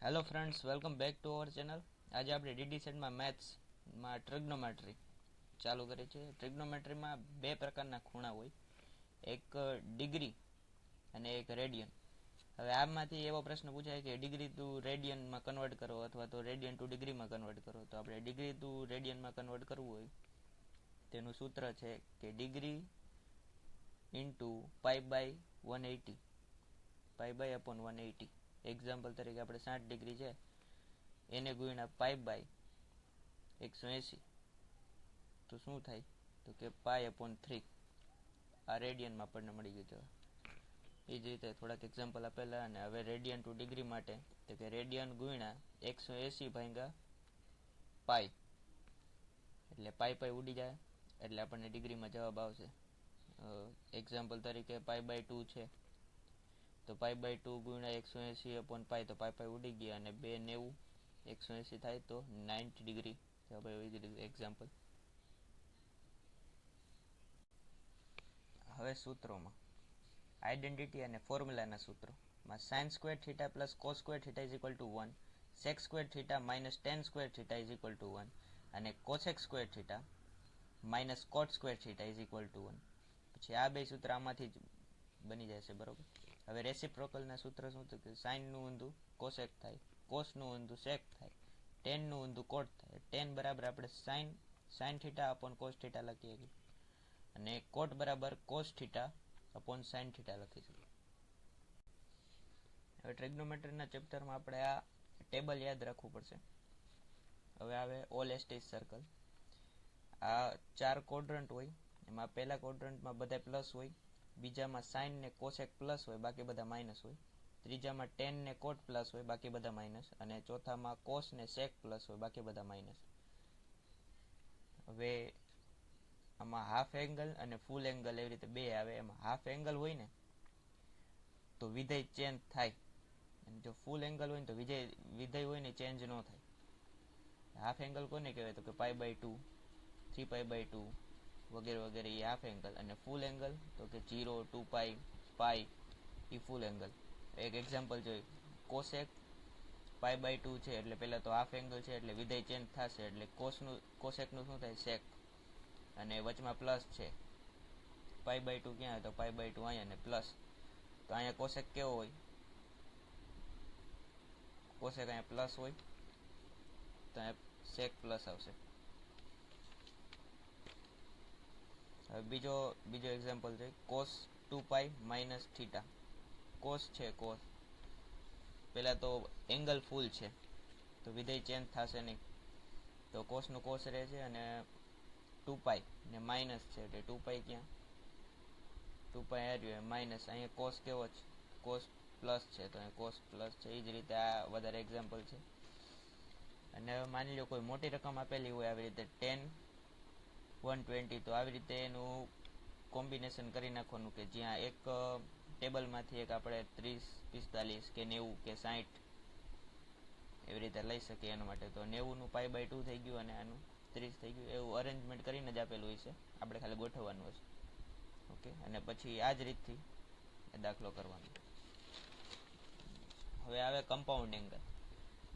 Hello friends, welcome back to our channel. આજે આપણે DD સેટમાં મેથ્સમાં ટ્રિગ્નોમેટ્રી ચાલુ કરી છે. ટ્રિગ્નોમેટ્રીમાં બે પ્રકારના ખૂણા હોય, એક ડિગ્રી અને એક રેડિયન. હવે આમાંથી એવો પ્રશ્ન પૂછાય કે ડિગ્રી ટુ રેડિયનમાં કન્વર્ટ કરો અથવા તો રેડિયન ટુ ડિગ્રીમાં કન્વર્ટ કરો. તો આપણે ડિગ્રી ટુ રેડિયનમાં કન્વર્ટ કરવું હોય તેનું સૂત્ર છે કે degree into pi by 180, pi by upon 180. Example તરીકે આપણે 60 ડિગ્રી છે એને ગુણ્યા પાઈ બાય 180 તો શું થાય? તો કે પાઈ અપોન 3. આ રેડિયનમાં આપણને મળી ગયું છે. એ જ રીતે થોડાક એક્ઝામ્પલ આપેલા. અને હવે રેડિયન ટુ ડિગ્રી માટે તો કે રેડિયન ગુણ્યા 180 ભાગ્યા પાઈ, એટલે પાઈ ઉડી જાય એટલે આપણને ડિગ્રીમાં જવાબ આવશે. એક્ઝામ્પલ તરીકે પાઈ બાય 2 છે તો પાઈ બાય 2 ગુણ્યા 180 અપોન પાઈ, તો પાઈ ઉડી ગયા અને 290 180 થાય તો 90 ડિગ્રી જવાબ એવી જ રીતે એક્ઝામ્પલ. હવે સૂત્રોમાં આઈડેન્ટિટી અને ફોર્મ્યુલાના સૂત્રોમાં sine square theta plus cos square theta is equal to 1, sec square theta minus tan square theta is equal to 1 અને cosec square theta minus cot square theta is equal to 1. પછી આ બે સૂત્ર આમાંથી જ બની જશે, બરોબર. હવે રેસિપ્રોકલના સૂત્ર શું છે કે સાઇનનું ઊંધું કોસેક થાય, કોસનું ઊંધું સેક થાય, ટેનનું ઊંધું કોટ થાય. ટેન બરાબર આપણે sine theta upon cos theta લખીએ છીએ અને કોટ બરાબર cos theta upon sine theta લખી શકીએ. હવે ટ્રિગ્નોમેટ્રીના ચેપ્ટરમાં આપણે આ ટેબલ યાદ રાખવું પડશે. હવે આવે ઓલ એસ્ટેજ સર્કલ. આ 4 ક્વોડ્રન્ટ હોય, એમાં પહેલા ક્વોડ્રન્ટમાં બધા પ્લસ હોય, બીજામાં સાઇન ને કોસેક પ્લસ હોય, બાકી બધા માઇનસ હોય, ત્રીજામાં ટેન ને કોટ પ્લસ હોય, બાકી બધા માઇનસ, અને ચોથામાં કોસ ને સેક પ્લસ હોય, બાકી બધા માઇનસ. હવે આમાં હાફ એંગલ અને ફૂલ એંગલ એવી રીતે બે આવે. એમાં હાફ એંગલ હોય ને તો વિધેય ચેન્જ થાય, અને જો ફૂલ એંગલ હોય ને તો વિધેય હોય ને ચેન્જ ન થાય. હાફ એંગલ કોને કહેવાય? તો કે પાઈ બાય 2, 3 પાઈ બાય 2 વગેરે વગેરે એ હાફ એંગલ. અને ફૂલ એંગલ તો કે 0, 2 પાઈ એ ફૂલ એંગલ. એક એક્ઝામ્પલ જોઈએ, કોસેક પાઈ બાય 2 છે એટલે પહેલાં તો હાફ એંગલ છે એટલે વિધેય ચેન્જ થશે, એટલે કોસેકનું શું થાય? સેક. અને વચમાં પ્લસ છે, પાઈ બાય 2 ક્યાં? તો પાઈ બાય 2 અહીંયા, ને પ્લસ. તો અહીંયા કોસેક કેવો હોય? કોસેક અહીંયા પ્લસ હોય તો અહીંયા સેક પ્લસ આવશે. હવે બીજો એક્ઝામ્પલ છે cos 2 pi minus theta. Cos છે, કોસ પહેલાં તો એંગલ ફૂલ છે તો વિધેય ચેન્જ થશે નહીં, તો કોસનું કોસ રહે છે. અને 2 પાઈ ને માઇનસ છે એટલે 2 પાઈ ક્યાં? 2 પાઈ આ રહ્યું માઇનસ. અહીંયા કોસ કેવો છે? કોસ પ્લસ છે તો અહીંયા કોસ પ્લસ છે. એ જ રીતે આ વધારે એક્ઝામ્પલ છે. અને હવે માની લો કોઈ મોટી રકમ આપેલી હોય આવી રીતે 10, 120, તો આવી રીતે એનું કોમ્બિનેશન કરી નાખવાનું કે જ્યાં એક ટેબલમાંથી એક આપણે 30, 45 કે 90 કે 60 એવી રીતે લઈ શકીએ. એના માટે તો 90નું પાઈ બાય 2 થઈ ગયું અને આનું 30 થઈ ગયું. એવું અરેન્જમેન્ટ કરીને જ આપેલું હોય છે, આપણે ખાલી ગોઠવવાનું હશે. ઓકે, અને પછી આ જ રીતથી દાખલો કરવાનો. હવે આવે કમ્પાઉન્ડ એંગલ.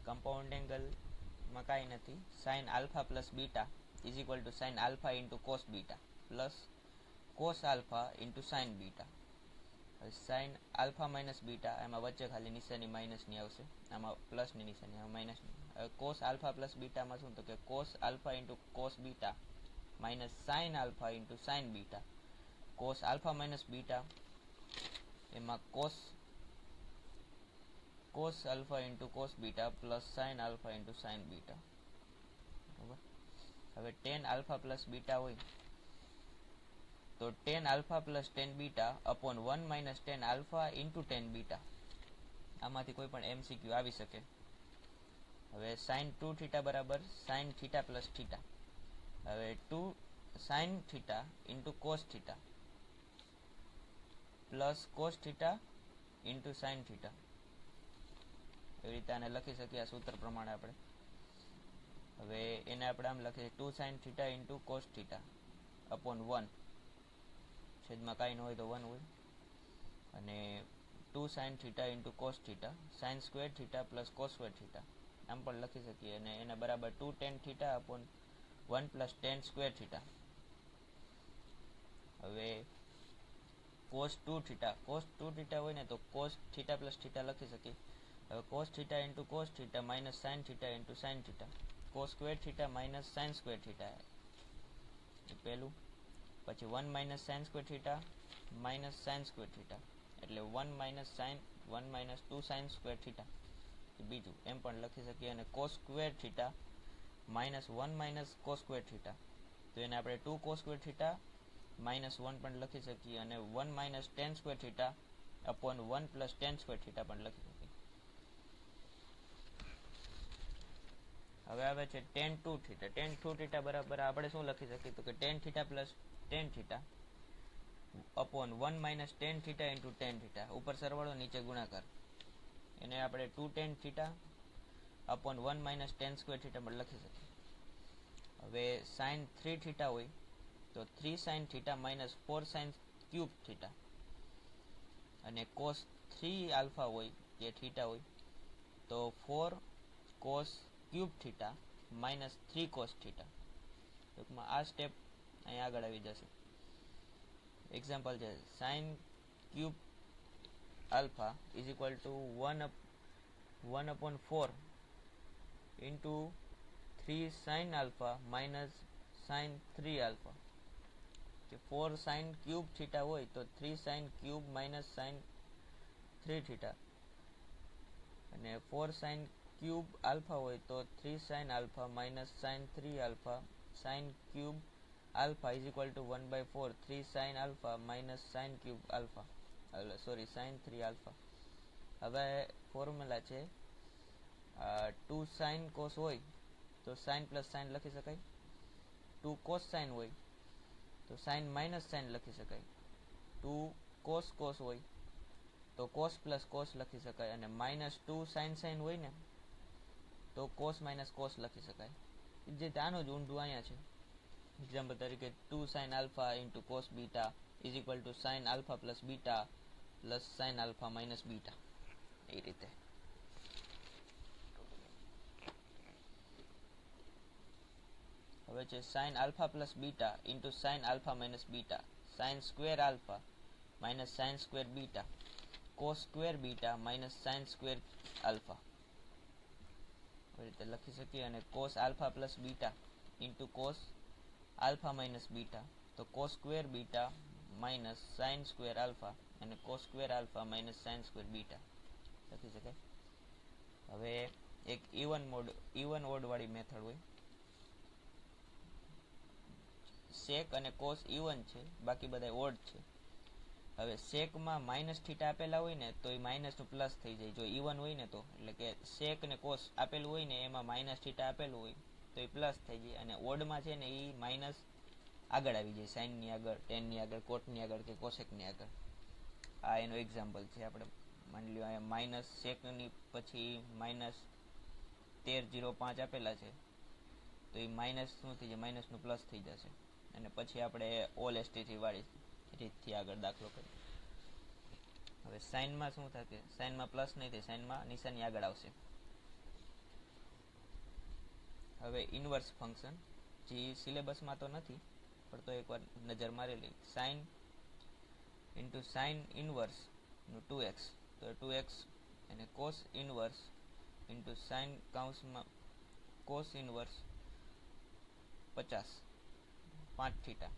કમ્પાઉન્ડ એંગલમાં કાંઈ નથી, sine alpha plus beta is equal two sign alpha into cos beta plus cos alpha into sine beta. હવે સાઇન આલ્ફા માઇનસ બીટા, એમાં વચ્ચે ખાલી નિશાની માઇનસની આવશે, આમાં પ્લસની નિશાની, આમાં માઇનસની. હવે કોસ આલ્ફા પ્લસ બીટામાં શું? તો કે cos alpha into cos beta minus sine alpha into sine beta. Cos alpha minus beta એમાં cos alpha into cos beta plus sine alpha into sine beta, બરાબર. હવે ટેન આલ્ફા પ્લસ બીટા હોય તો tan alpha plus tan beta upon 1 minus tan alpha into tan beta. આમાંથી કોઈ પણ MCQ આવી શકે. હવે સાઇન 2 થીટા બરાબર સાઇન થીટા પ્લસ થીટા. હવે 2 sine theta into cos theta plus cos theta into sine theta. એવી રીતે આને લખી શકીએ આ સૂત્ર પ્રમાણે આપણે. હવે એને આપણે આમ લખીએ 2 sine theta into cos theta upon 1, છેદમાં કાંઈ ન હોય તો 1 હોય, અને 2 sin theta into cos theta sin square theta plus cos square theta આમ પણ લખી શકીએ, અને એના બરાબર 2 tan theta upon 1 plus tan square theta. હવે cos 2 થીટા હોય ને તો cos થીટા પ્લસ થીટા લખી શકીએ. હવે cos theta into cos theta minus sin theta into sin theta, cos square theta minus sin square theta એ પહેલું. પછી 1 minus sin square theta minus sin square theta એટલે 1 માઇનસ 2 sin સ્ક્વેર થીટા એ બીજું. એમ પણ લખી શકીએ. અને cos square theta minus 1 minus cos square theta, તો એને આપણે 2 cos સ્ક્વેર થીટા માઇનસ 1 પણ લખી શકીએ. અને 1 minus tan square theta upon 1 plus tan square theta પણ લખી શકીએ. હવે આવે છે tan 2 થીટા. tan 2 થીટા બરાબર આપણે શું લખી શકીએ, તો કે tan theta plus tan theta upon 1 minus tan theta into tan theta, ઉપર સરવાળો નીચે ગુણાકાર. એને આપણે 2 tan theta upon 1 minus tan square theta પણ લખી શકીએ. હવે sin 3 થીટા હોય તો 3 sin theta minus 4 sin cube theta, અને cos 3 આલ્ફા હોય કે થીટા હોય તો 4 cos cube theta minus 3 cos theta. ટૂંકમાં આ સ્ટેપ અહીં આગળ આવી જશે. એક્ઝામ્પલ છે sin cube alpha is equal to 1 upon 4 into 3 sin alpha minus sin 3 alpha. 4 sin cube theta હોય તો 3 sin cube minus sin 3 theta, અને 4 sin ક્યુબ આલ્ફા હોય તો 3 sin alpha minus sin 3 alpha sin cube alpha is equal two 1/4 3 sin alpha minus sin cube alpha sin 3 alpha. હવે formula છે 2 sin cos હોય તો sin plus sin લખી શકાય, 2 cos sin હોય તો sin માઇનસ sin લખી શકાય, 2 cos cos હોય તો cos પ્લસ cos લખી શકાય, અને માઇનસ 2 sin sin હોય ને તો cos માઇનસ cos લખી શકાય. જે આનું જ ઊંધું અહીંયા છે. એક્ઝામ્પલ તરીકે 2 sin alpha into cos beta is equal to sin alpha plus beta plus sin alpha minus beta, એ રીતે. હવે છે sin alpha plus beta into sin alpha minus beta, sin square alpha minus sin square beta, cos square beta minus sin square alpha, એ રીતે લખી શકીએ. અને cos alpha plus beta into cos alpha minus beta, તો cos square beta minus sin square alpha, અને cos square alpha minus sin square beta લખી શકાય. હવે એક ઇવન ઓડ વાળી મેથડ હોય. sec અને cos ઇવન છે, બાકી બધા ઓડ છે. હવે secમાં માઇનસ થીટા આપેલા હોય ને તો એ માઇનસ નું પ્લસ થઈ જાય જો ઇવન હોય ને તો, એટલે કે sec અને cos આપેલું હોય ને એમાં માઇનસ થીટા આપેલું હોય તો એ પ્લસ થઈ જાય, અને ઓડમાં છે ને એ માઇનસ આગળ આવી જાય, સાઇન ની આગળ, ટેન ની આગળ, કોટ ની આગળ કે કોસેક ની આગળ. આ એનું એક્ઝામ્પલ છે. આપણે માની લ્યો અહીંયા માઇનસ સેકની પછી માઇનસ 13.05 આપેલા છે તો એ માઇનસ શું થઈ જાય, માઇનસ નું પ્લસ થઈ જશે. અને પછી આપણે ઓલ એસટી વાળી રીતથી આગળ દાખલો કરીએ. હવે સાઇનમાં શું થશે, સાઇનમાં પ્લસ નહીં થાય, સાઇનમાં નિશાની આગળ આવશે. હવે ઇન્વર્સ ફંક્શન જે સિલેબસમાં તો નથી પણ તો એકવાર નજર મારેલી, સાઇન ઇન્ટુ સાઇન ઇન્વર્સ નું 2x તો 2x, અને કોસ ઇન્વર્સ ઇન્ટુ સાઇન કાઉન્સમાં કોસ ઇન્વર્સ 50 5 થીટા,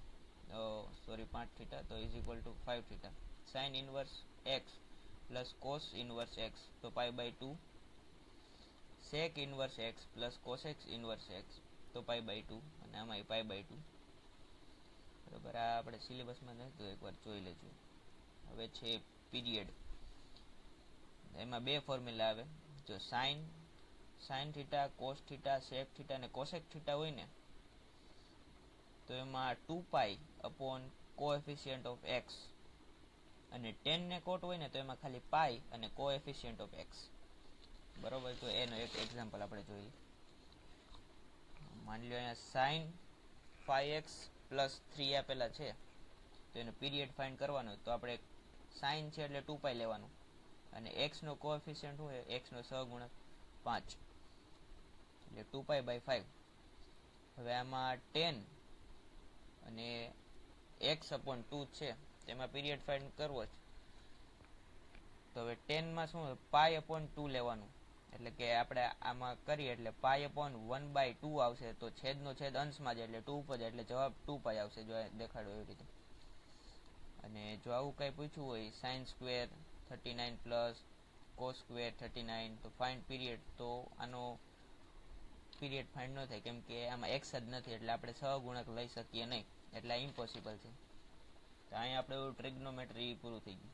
5 થીટા તો is equal to 5 theta. Sine inverse x plus cos inverse x તો π/2, sec inverse x plus cosec inverse x તો π/2, અને આમાં π/2. બરાબર, આ આપણે સિલેબસમાં નથી તો એકવાર જોઈ લેજો. હવે છે પીરિયડ. એમાં બે ફોર્મ્યુલા આવે. જો sine theta, cos theta, sec theta અને કોસેક થીટા હોય ને તો એમાં 2π અપોન કોએફિશિયન્ટ ઓફ x, અને ટેન ને કોટ હોય ને તો એમાં ખાલી π અને કોએફિશિયન્ટ ઓફ x. બરોબર, તો એનો એક એક્ઝામ્પલ આપણે જોઈએ. માની લો અહીંયા સાઇન 5x પ્લસ 3 આપેલા છે તો એનો પીરિયડ ફાઇન્ડ કરવાનો, તો આપણે સાઇન છે એટલે 2π લેવાનું, અને એક્સનો કોએફિશિયન્ટ શું છે, એક્સનો સહગુણક 5 એટલે 2π/5. હવે આમાં 10 અને x/2 છે, તેમાં પીરિયડ ફાઇન્ડ કરવો છે. તો હવે 10 માં શું π/2 લેવાનું, એટલે કે આપણે આમાં કરીએ એટલે π/1/2 આવશે. તો છેદનો છેદ અંશમાં જાય એટલે 2 ઉપર જાય એટલે જવાબ 2π આવશે, જો દેખાડો એવી રીતે. અને જો આવું કંઈ પૂછવું હોય sin² 39 પ્લસ cos² 39 તો ફાઇન્ડ પીરિયડ, તો આનો પીરિયડ ફાઇન્ડ ન થાય, કેમ કે આમાં x જ નથી એટલે આપણે સહગુણક લઈ શકીએ નહીં, એટલે ઇમ્પોસિબલ છે. તો અહીંયા આપણે ટ્રિગ્નોમેટ્રી પૂરું થઈ ગયું.